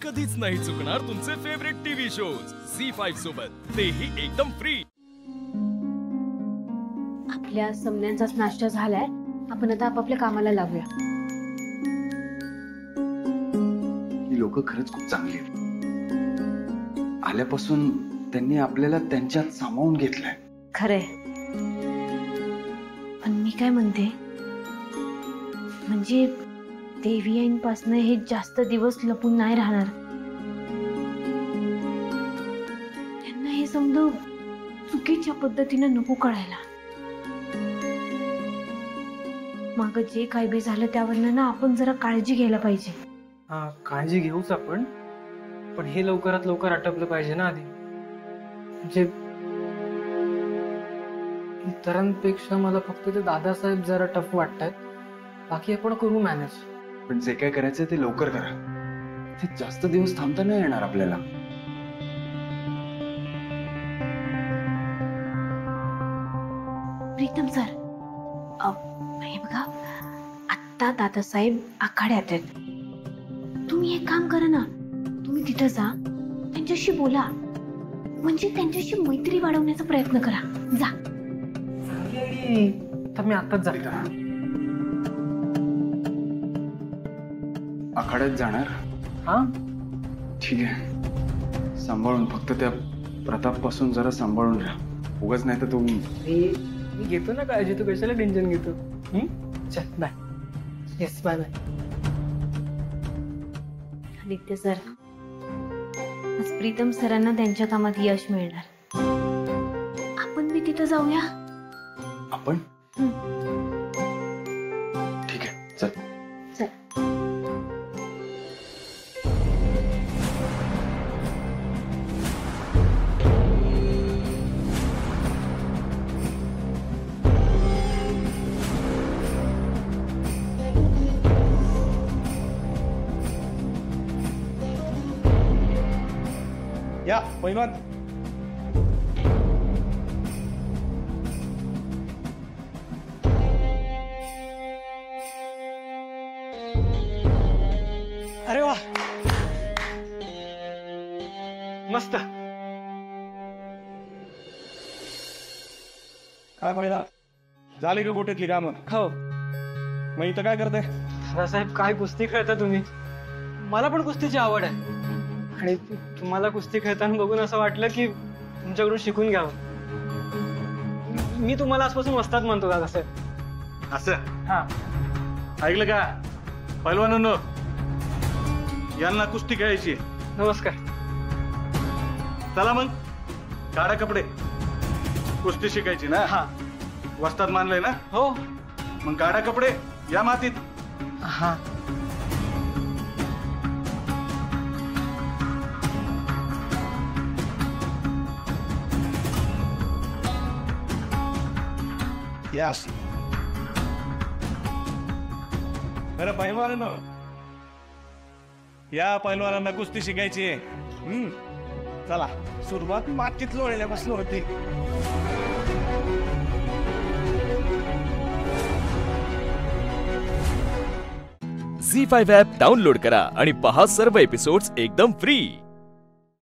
कधीच नाही चुकणार तुमचे फेवरेट टीव्ही शोज झी5 सोबत, तेही एकदम फ्री। आपल्या समण्यांचाच नाश्ता झालाय, आपण आता आपापल्या कामाला लागूया। ही लोक खरंच खूप चांगली आहेत। आल्यापासून त्यांनी आपल्याला त्यांच्यात सामावून घेतलंय। खरंय, पण मी काय म्हणते, म्हणजे देवी आईंपासून हे जास्त दिवस लपून नाही राहणार। त्यांना हे समजा चुकीच्या पद्धतीने नको कळायला। मग जे काय बी झालं त्यावरनं ना आपण जरा काळजी घ्यायला पाहिजे। हा, काळजी घेऊच आपण, पण हे लवकरात लवकर आटपलं पाहिजे ना आधी। म्हणजे इतरांपेक्षा मला फक्त ते दादासाहेब जरा टफ वाटतात, बाकी आपण करू मॅनेज। पण जे काय करायचं ते लवकर करा, ते जास्त दिवस थांबता नाही येणार आपल्याला। प्रीतम सर, हे बघा, आता दादासाहेब आखाड्यात आहेत। तुम्ही एक काम करा ना, तुम्ही तिथं जा, त्यांच्याशी बोला, म्हणजे त्यांच्याशी मैत्री वाढवण्याचा प्रयत्न करा। जा। तर मी आताच जातो। आखाड्यात जाणार? हा ठीक आहे, सांभाळून, फक्त त्या प्रताप पासून जरा सांभाळून राहा, उगाच नाही तर तू। मी घेतो ना काळजी, तू कशाला टेन्शन घेतो? चल bye. Yes bye bye. Aditya sir, आज प्रीतम सरांना त्यांच्या कामात यश मिळणार, आपण बी तिथं जाऊया। आपण? ठीक आहे, चल चल। या पैलवान, अरे वा, मस्त। काय पहिला झाले का गोट्यातली कामं? हो। मग इथं काय करताय? दादासाहेब, काय कुस्ती खेळता तुम्ही? मला पण कुस्तीची आवड आहे, आणि तुम्हाला कुस्ती खेळताना बघून असं वाटलं की तुमच्याकडून शिकून घ्यावं। मी तुम्हाला आजपासून वस्ताद म्हणतो दादासाहेब। असं? हा। ऐकलं का पैलवानांनो, यांना कुस्ती खेळायची। नमस्कार। चला मग, काढा कपडे, कुस्ती शिकायची ना? हा। वस्ताद मानलंय ना? हो। मग काढा कपडे, या मातीत। हा। यस। बरं पैलवानांनो, या पैलवानांना कुस्ती शिकायची आहे। चला, सुरुवात मातीत लोळल्यापासून होती। झी5 ॲप डाउनलोड करा आणि पहा सर्व एपिसोड्स एकदम फ्री।